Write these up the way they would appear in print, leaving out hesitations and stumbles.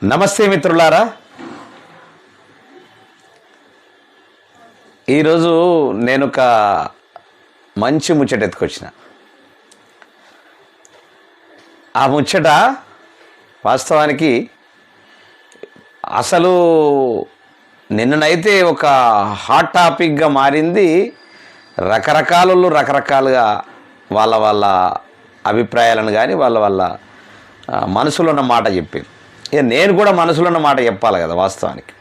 నమస్తే మిత్రులారా, ఈరోజు నేను ఒక మంచి ముచ్చట ఎత్తుకొచ్చిన. ఆ ముచ్చట వాస్తవానికి అసలు నిన్ననైతే ఒక హాట్ టాపిక్గా మారింది. రకరకాలుగా వాళ్ళ అభిప్రాయాలను కానీ వాళ్ళ మనసులో ఉన్న మాట చెప్పారు. ఇక నేను కూడా మనసులో ఉన్న మాట చెప్పాలి కదా వాస్తవానికి.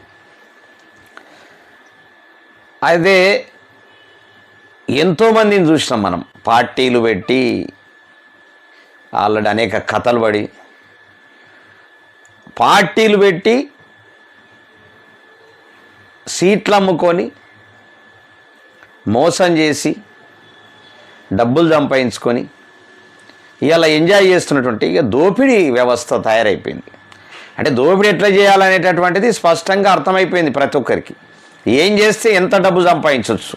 అయితే ఎంతోమందిని చూసినాం మనం, పార్టీలు పెట్టి ఆల్రెడీ అనేక కథలు పడి పార్టీలు పెట్టి సీట్లు అమ్ముకొని మోసం చేసి డబ్బులు సంపాదించుకొని ఇలా ఎంజాయ్ చేస్తున్నటువంటి ఇక దోపిడీ వ్యవస్థ తయారైపోయింది. అంటే దోపిడీ ఎట్లా చేయాలనేటటువంటిది స్పష్టంగా అర్థమైపోయింది ప్రతి ఒక్కరికి. ఏం చేస్తే ఎంత డబ్బు సంపాదించవచ్చు,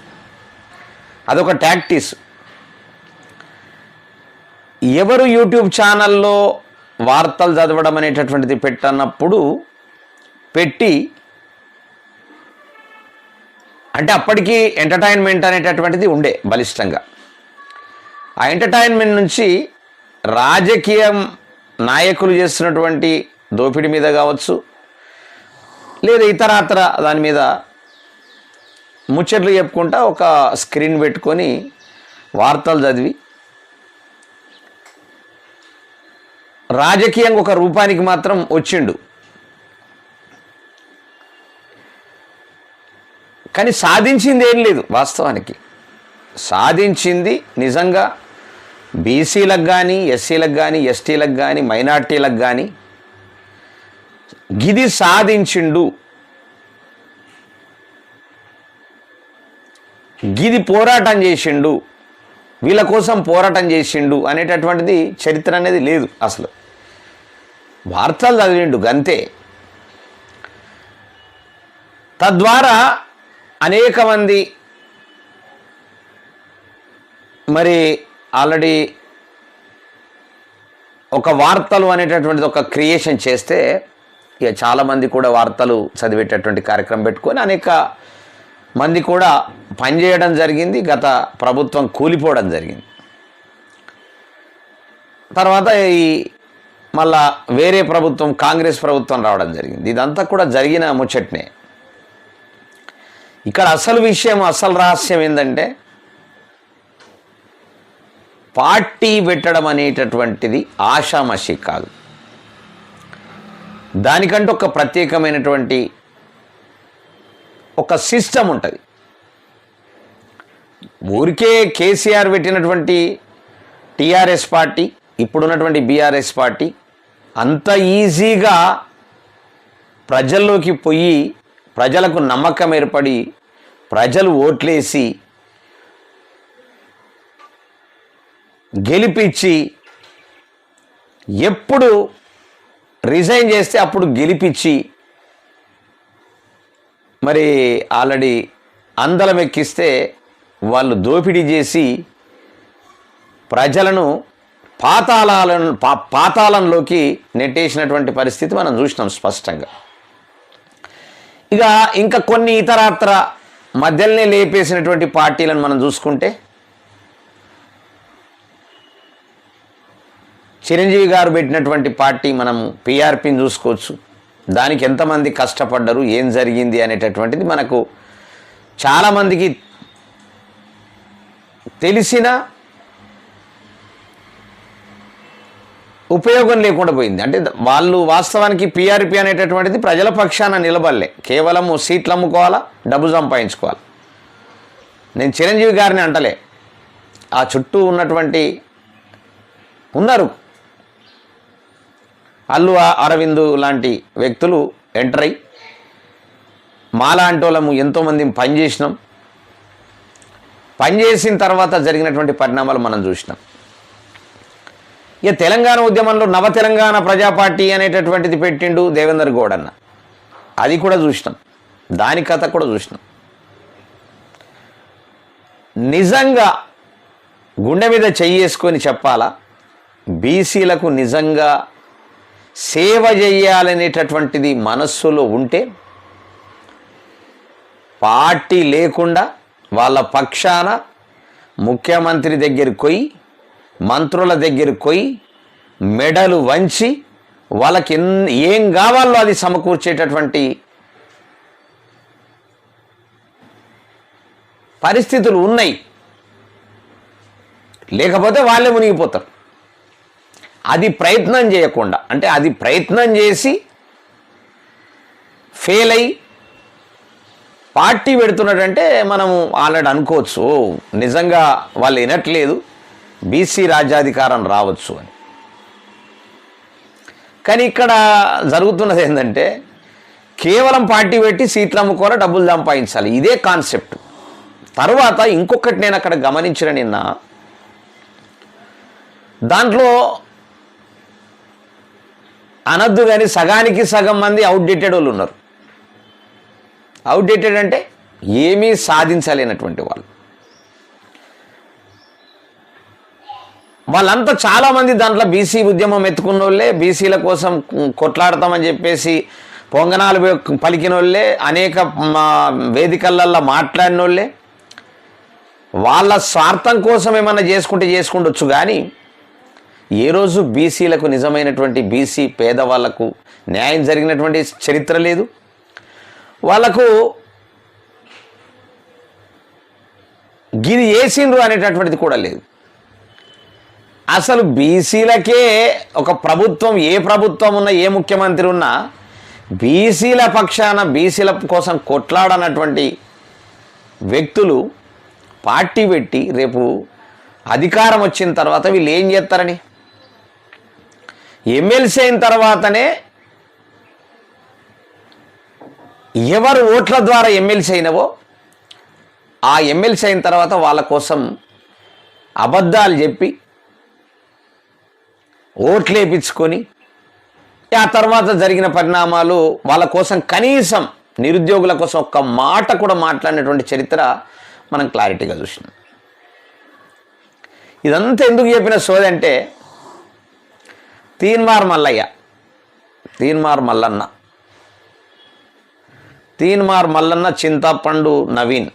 అదొక టాక్టిక్స్. ఎవరు యూట్యూబ్ ఛానల్లో వార్తలు చదవడం అనేటటువంటిది పెట్టన్నప్పుడు పెట్టి, అంటే అప్పటికి ఎంటర్టైన్మెంట్ అనేటటువంటిది ఉండే బలిష్టంగా. ఆ ఎంటర్టైన్మెంట్ నుంచి రాజకీయ నాయకులు చేస్తున్నటువంటి దోపిడీ మీద కావచ్చు, లేదా ఇతరత్ర దాని మీద ముచ్చట్లు చెప్పుకుంటా ఒక స్క్రీన్ పెట్టుకొని వార్తలు చదివి రాజకీయంగా ఒక రూపానికి మాత్రం వచ్చిండు. కానీ సాధించింది ఏం లేదు వాస్తవానికి. సాధించింది నిజంగా బీసీలకు కానీ, ఎస్సీలకు కానీ, ఎస్టీలకు కానీ, మైనార్టీలకు కానీ గిది సాధించిండు, గిది పోరాటం చేసిండు, వీళ్ళ కోసం పోరాటం చేసిండు అనేటటువంటిది చరిత్ర అనేది లేదు అసలు. వార్తలు చదివిండు గంతే. తద్వారా అనేక మంది మరి ఆల్రెడీ ఒక వార్తలు అనేటటువంటిది ఒక క్రియేషన్ చేస్తే ఇక చాలామంది కూడా వార్తలు చదివేటటువంటి కార్యక్రమం పెట్టుకొని అనేక మంది కూడా పనిచేయడం జరిగింది. గత ప్రభుత్వం కూలిపోవడం జరిగింది. తర్వాత ఈ మళ్ళా వేరే ప్రభుత్వం, కాంగ్రెస్ ప్రభుత్వం రావడం జరిగింది. ఇదంతా కూడా జరిగిన ముచ్చట్నే. ఇక్కడ అసలు విషయం, అసలు రహస్యం ఏంటంటే, పార్టీ పెట్టడం అనేటటువంటిది ఆషామాషి కాదు. దానికంటూ ఒక ప్రత్యేకమైనటువంటి ఒక సిస్టమ్ ఉంటుంది. ఊరికే కేసీఆర్ పెట్టినటువంటి టీఆర్ఎస్ పార్టీ, ఇప్పుడున్నటువంటి బీఆర్ఎస్ పార్టీ అంత ఈజీగా ప్రజల్లోకి పోయి ప్రజలకు నమ్మకం ఏర్పడి ప్రజలు ఓట్లేసి గెలిపించి, ఎప్పుడు రిజైన్ చేస్తే అప్పుడు గెలిపించి మరి ఆల్రెడీ అందలం ఎక్కిస్తే వాళ్ళు దోపిడీ చేసి ప్రజలను పాతాళంలోకి నెట్టేసినటువంటి పరిస్థితి మనం చూసినాం స్పష్టంగా. ఇంకా కొన్ని ఇతరత్ర మధ్యలోనే లేపేసినటువంటి పార్టీలను మనం చూసుకుంటే, చిరంజీవి గారు పెట్టినటువంటి పార్టీ మనం పీఆర్పీని చూసుకోవచ్చు. దానికి ఎంతమంది కష్టపడ్డారు, ఏం జరిగింది అనేటటువంటిది మనకు చాలామందికి తెలిసిన ఉపయోగం లేకుండా పోయింది. అంటే వాళ్ళు వాస్తవానికి పీఆర్పీ అనేటటువంటిది ప్రజల పక్షాన నిలబడలే, కేవలం సీట్లు అమ్ముకోవాలా, డబ్బు సంపాదించుకోవాలి. నేను చిరంజీవి గారిని అంటలే, ఆ చుట్టూ ఉన్నటువంటి ఉన్నారు అల్లు అరవింద్ లాంటి వ్యక్తులు ఎంటర్ అయ్యి మాలాంటి వాళ్ళము ఎంతోమంది పనిచేసినాం. పనిచేసిన తర్వాత జరిగినటువంటి పరిణామాలు మనం చూసినాం. ఇక తెలంగాణ ఉద్యమంలో నవ తెలంగాణ ప్రజా పార్టీ అనేటటువంటిది పెట్టిండు దేవేందర్ గౌడ్ అన్న, అది కూడా చూసినాం. దాని కథ కూడా చూసినాం. నిజంగా గుండె మీద చెయ్యేసుకొని చెప్పాలా, బీసీలకు నిజంగా సేవ చేయాలనేటటువంటిది మనస్సులో ఉంటే పార్టీ లేకుండా వాళ్ళ పక్షాన ముఖ్యమంత్రి దగ్గరికి పోయి మంత్రుల దగ్గరికి పోయి మెడలు వంచి వాళ్ళకి ఏం కావాలో అది సమకూర్చేటటువంటి పరిస్థితులు ఉన్నాయి. లేకపోతే వాళ్ళే మునిగిపోతారు. అది ప్రయత్నం చేయకుండా, అంటే అది ప్రయత్నం చేసి ఫెయిల్ అయ్యి పార్టీ పెడుతున్నాడంటే మనము ఆల్రెడీ అనుకోవచ్చు నిజంగా వాళ్ళు వినట్లేదు, బీసీ రాజ్యాధికారం రావచ్చు అని. కానీ ఇక్కడ జరుగుతున్నది ఏంటంటే కేవలం పార్టీ పెట్టి సీట్లు అమ్ముకోవాలి, డబ్బులు సంపాదించాలి, ఇదే కాన్సెప్ట్. తర్వాత ఇంకొకటి నేను అక్కడ గమనించిన నిన్న, దాంట్లో అనద్దు కానీ సగానికి సగం మంది అవుట్డేటెడ్ వాళ్ళు ఉన్నారు. అవుట్డేటెడ్ అంటే ఏమీ సాధించలేనటువంటి వాళ్ళు. వాళ్ళంతా చాలామంది దాంట్లో బీసీ ఉద్యమం ఎత్తుకున్న వాళ్ళే, బీసీల కోసం కొట్లాడతామని చెప్పేసి పొంగనాలు పలికిన వాళ్ళే, అనేక వేదికలల్లో మాట్లాడిన వాళ్ళే. వాళ్ళ స్వార్థం కోసం ఏమన్నా చేసుకుండొచ్చు కానీ ఏ రోజు బీసీలకు నిజమైనటువంటి బీసీ పేదవాళ్లకు న్యాయం జరిగినటువంటి చరిత్ర లేదు. వాళ్ళకు గిరి వేసిండ్రు అనేటటువంటిది కూడా లేదు. అసలు బీసీలకే ఒక ప్రభుత్వం, ఏ ప్రభుత్వం ఉన్నా, ఏ ముఖ్యమంత్రి ఉన్నా బీసీల పక్షాన బీసీల కోసం కొట్లాడనటువంటి వ్యక్తులు పార్టీ పెట్టి రేపు అధికారం వచ్చిన తర్వాత వీళ్ళు ఏం చేస్తారని, ఎమ్మెల్సీ అయిన తర్వాతనే ఎవరు ఓట్ల ద్వారా ఎమ్మెల్సీ అయినవో ఆ ఎమ్మెల్సీ అయిన తర్వాత వాళ్ళ కోసం అబద్ధాలు చెప్పి ఓట్లు వేయించుకొని ఆ తర్వాత జరిగిన పరిణామాలు వాళ్ళ కోసం కనీసం నిరుద్యోగుల కోసం ఒక్క మాట కూడా మాట్లాడినటువంటి చరిత్ర మనం క్లారిటీగా చూసినాం. ఇదంతా ఎందుకు చెప్పిన సోది అంటే తీన్మార్ మల్లన్న, చింతపండు నవీన్,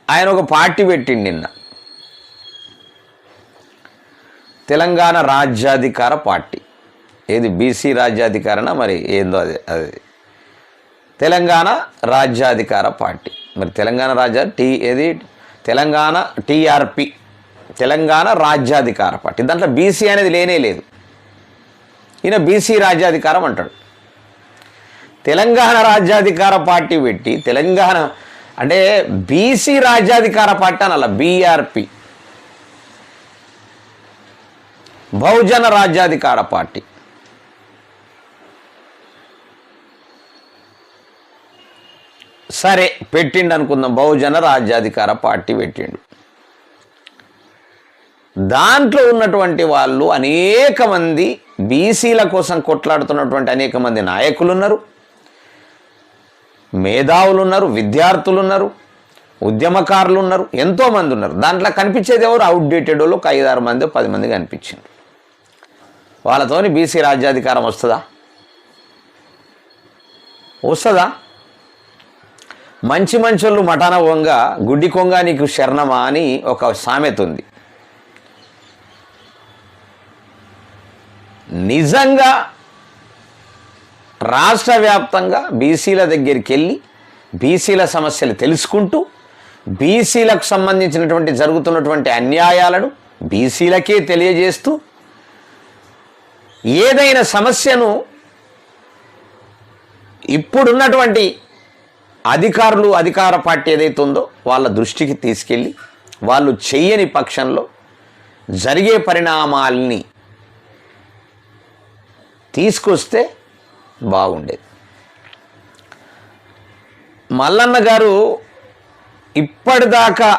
ఆయన ఒక పార్టీ పెట్టిండి నిన్న, తెలంగాణ రాజ్యాధికార పార్టీ. ఏది బీసీ రాజ్యాధికారణ మరి ఏందో అది తెలంగాణ రాజ్యాధికార పార్టీ. మరి తెలంగాణ తెలంగాణ టీఆర్పీ, తెలంగాణ రాజ్యాధికార పార్టీ. దాంట్లో బీసీ అనేది లేనే లేదు. ఈయన బీసీ రాజ్యాధికారం అంటాడు. తెలంగాణ రాజ్యాధికార పార్టీ పెట్టి తెలంగాణ అంటే బీసీ రాజ్యాధికార పార్టీ అనాల, బీఆర్పీ, బహుజన రాజ్యాధికార పార్టీ. సరే పెట్టిండు అనుకుందాం, బహుజన రాజ్యాధికార పార్టీ పెట్టిండు. దాంట్లో ఉన్నటువంటి వాళ్ళు అనేక మంది బీసీల కోసం కొట్లాడుతున్నటువంటి అనేక మంది నాయకులు ఉన్నారు, మేధావులు ఉన్నారు, విద్యార్థులు ఉన్నారు, ఉద్యమకారులు ఉన్నారు, ఎంతోమంది ఉన్నారు. దాంట్లో కనిపించేది ఎవరు? అవుట్డేటెడ్ వాళ్ళు ఒక 5-6 మంది 10 మంది కనిపించింది. వాళ్ళతోని బీసీ రాజ్యాధికారం వస్తుందా? మంచి వాళ్ళు మఠాన వంగ గుడ్డి కొంగ నీకు శరణమా అని ఒక సామెత ఉంది. నిజంగా రాష్ట్ర వ్యాప్తంగా బీసీల దగ్గరికి వెళ్ళి బీసీల సమస్యలు తెలుసుకుంటూ బీసీలకు సంబంధించినటువంటి జరుగుతున్నటువంటి అన్యాయాలను బీసీలకే తెలియజేస్తూ ఏదైనా సమస్యను ఇప్పుడున్నటువంటి అధికార పార్టీ ఏదైతే ఉందో వాళ్ళ దృష్టికి తీసుకెళ్ళి వాళ్ళు చెయ్యని పక్షంలో జరిగే పరిణామాల్ని తీసుకొస్తే బాగుండేది. మల్లన్న గారు ఇప్పటిదాకా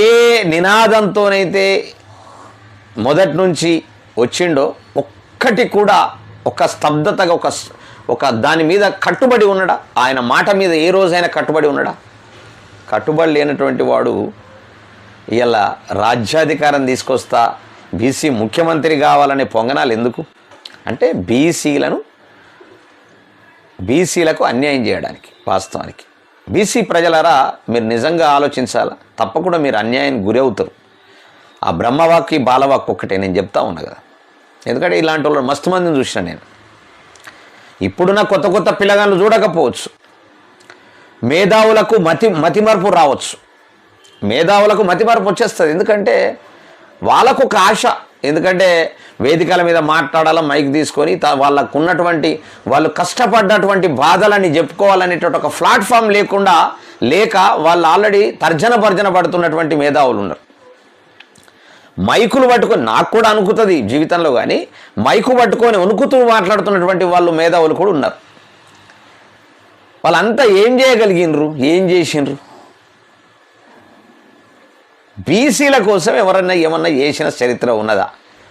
ఏ నినాదంతోనైతే మొదటి నుంచి వచ్చిండో ఒక్కటి కూడా ఒక స్తబ్దతగా ఒక దాని మీద కట్టుబడి ఉన్నాడా? ఆయన మాట మీద ఏ రోజైనా కట్టుబడి ఉన్నాడా? కట్టుబడి లేనటువంటి వాడు ఇలా రాజ్యాధికారం తీసుకొస్తా, బీసీ ముఖ్యమంత్రి కావాలనే పొంగనాలు ఎందుకు? అంటే బీసీలకు అన్యాయం చేయడానికి. వాస్తవానికి బీసీ ప్రజలారా మీరు నిజంగా ఆలోచించాలా, తప్పకుండా మీరు అన్యాయానికి గురి అవుతారు. ఆ బ్రహ్మవాక్కి బాలవాక్కు ఒక్కటే నేను చెప్తా ఉన్నా కదా. ఎందుకంటే ఇలాంటి వాళ్ళు మస్తు మందిని చూసిన నేను. ఇప్పుడున్న కొత్త పిల్లగాళ్ళు చూడకపోవచ్చు, మేధావులకు మతిమరుపు రావచ్చు. మేధావులకు మతిమరుపు వచ్చేస్తుంది. ఎందుకంటే వాళ్ళకు ఒక ఆశ, ఎందుకంటే వేదికల మీద మాట్లాడాల మైక్ తీసుకొని వాళ్ళకు ఉన్నటువంటి వాళ్ళు కష్టపడ్డటువంటి బాధలని చెప్పుకోవాలనేటువంటి ఒక ప్లాట్ఫామ్ లేక వాళ్ళు ఆల్రెడీ తర్జన పడుతున్నటువంటి మేధావులు ఉన్నారు. మైకులు పట్టుకొని, నాకు కూడా అనుకుతుంది జీవితంలో, కానీ మైకు పట్టుకొని వణుకుతూ మాట్లాడుతున్నటువంటి వాళ్ళు మేధావులు కూడా ఉన్నారు. వాళ్ళంతా ఏం చేయగలిగినరు, ఏం చేసిండ్రు? బీసీల కోసం ఏమన్నా చేసిన చరిత్ర ఉన్నదా?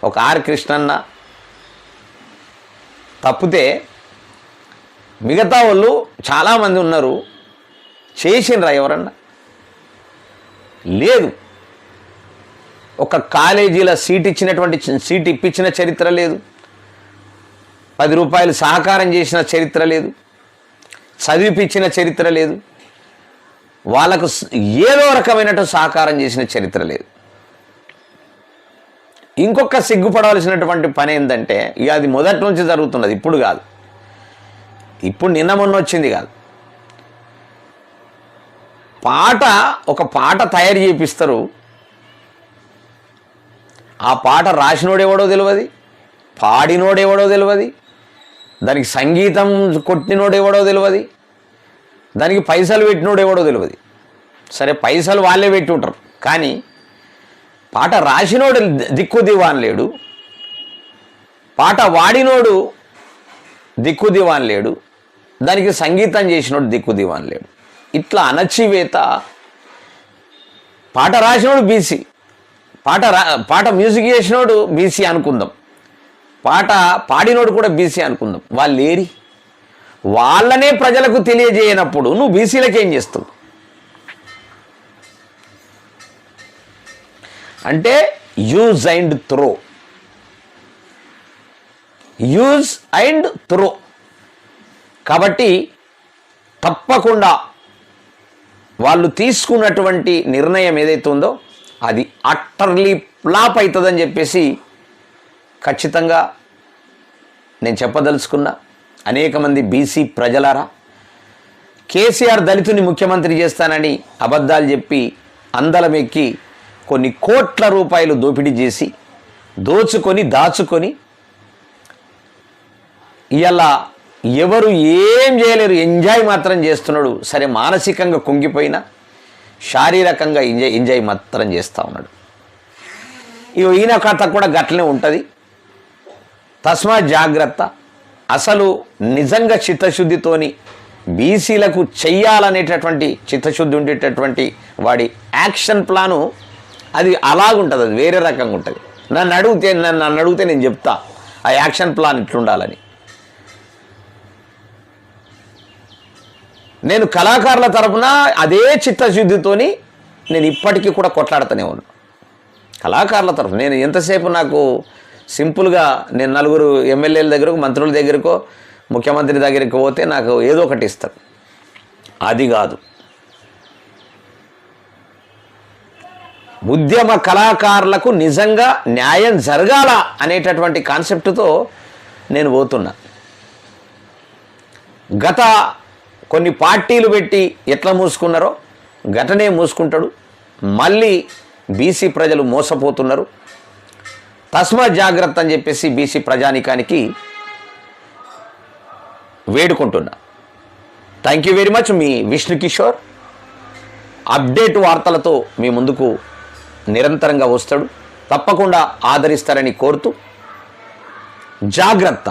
ఒక ఆర్ కృష్ణన్న తప్పితే మిగతా వాళ్ళు చాలామంది ఉన్నారు. చేసిండ్రా ఎవరన్నా? లేదు. ఒక కాలేజీలో సీట్ ఇప్పించిన చరిత్ర లేదు. 10 రూపాయలు సహకారం చేసిన చరిత్ర లేదు. చదివిపించిన చరిత్ర లేదు. వాళ్ళకు ఏదో రకమైనట్టు సహకారం చేసిన చరిత్ర లేదు. ఇంకొక సిగ్గుపడవలసినటువంటి పని ఏంటంటే, ఇక అది మొదటి నుంచి జరుగుతున్నది, ఇప్పుడు కాదు. ఇప్పుడు నిన్న మొన్న వచ్చింది కాదు. ఒక పాట తయారు చేపిస్తారు. ఆ పాట రాసినోడెవడో తెలియదు, పాడినోడెవడో తెలియదు, దానికి సంగీతం కొట్టినోడెవడో తెలియదు, దానికి పైసలు పెట్టినోడెవడో తెలియదు. సరే, పైసలు వాళ్ళే పెట్టి ఉంటారు, కానీ పాట రాసినోడు దిక్కు దివాన్ లేడు, పాట వాడినోడు దిక్కు దివాన్ లేడు, దానికి సంగీతం చేసినోడు దిక్కు దివాన్ లేడు. ఇట్లా అణచివేత. పాట రాసినోడు బీసీ, పాట మ్యూజిక్ చేసినోడు బీసీ అనుకుందాం, పాట పాడినోడు కూడా బీసీ అనుకుందాం. వాళ్ళు లేరి, వాళ్ళనే ప్రజలకు తెలియజేయనప్పుడు నువ్వు బీసీలకు ఏం చేస్తావు? అంటే యూజ్ అండ్ త్రో. కాబట్టి తప్పకుండా వాళ్ళు తీసుకున్నటువంటి నిర్ణయం ఏదైతే ఉందో అది అట్టర్లీ ఫ్లాప్ అవుతుందని చెప్పేసి ఖచ్చితంగా నేను చెప్పదలుచుకున్నా. అనేక మంది బీసీ ప్రజలారా, కేసీఆర్ దళితుని ముఖ్యమంత్రి చేస్తానని అబద్ధాలు చెప్పి అందలమెక్కి కొన్ని కోట్ల రూపాయలు దోపిడీ చేసి దాచుకొని ఇలా ఎవరు ఏం చేయలేరు, ఎంజాయ్ మాత్రం చేస్తున్నాడు. సరే, మానసికంగా కుంగిపోయినా శారీరకంగా ఎంజాయ్ మాత్రం చేస్తూ ఉన్నాడు. ఈయన కథ కూడా గట్లనే ఉంటుంది. తస్మా జాగ్రత్త. అసలు నిజంగా చిత్తశుద్ధితోని బీసీలకు చెయ్యాలనేటటువంటి చిత్తశుద్ధి ఉండేటటువంటి వాడి యాక్షన్ ప్లాను అది అలాగుంటుంది, అది వేరే రకంగా ఉంటుంది. నన్ను అడిగితే నేను చెప్తా ఆ యాక్షన్ ప్లాన్ ఇట్లుండాలని. నేను కళాకారుల తరపున అదే చిత్తశుద్ధితోని నేను ఇప్పటికీ కూడా కొట్లాడుతూనే ఉన్నాను. కళాకారుల తరఫున నేను ఎంతసేపు నాకు సింపుల్గా నేను నలుగురు ఎమ్మెల్యేల దగ్గరకు, మంత్రుల దగ్గరకో, ముఖ్యమంత్రి దగ్గరికి పోతే నాకు ఏదో ఒకటి ఇస్తారు. అది కాదు, ఉద్యమ కళాకారులకు నిజంగా న్యాయం జరగాల అనేటటువంటి కాన్సెప్ట్తో నేను పోతున్నా. గత కొన్ని పార్టీలు పెట్టి ఎట్లా మూసుకున్నారో గటనే మూసుకుంటాడు. మళ్ళీ బీసీ ప్రజలు మోసపోతున్నారు. తస్మా జాగ్రత్త అని చెప్పేసి బీసీ ప్రజానికానికి వేడుకుంటున్నా. Thank you very much. మీ విష్ణు కిషోర్ అప్డేట్ వార్తలతో మీ ముందుకు నిరంతరంగా వస్తాడు. తప్పకుండా ఆదరిస్తారని కోరుతూ జాగ్రత్త.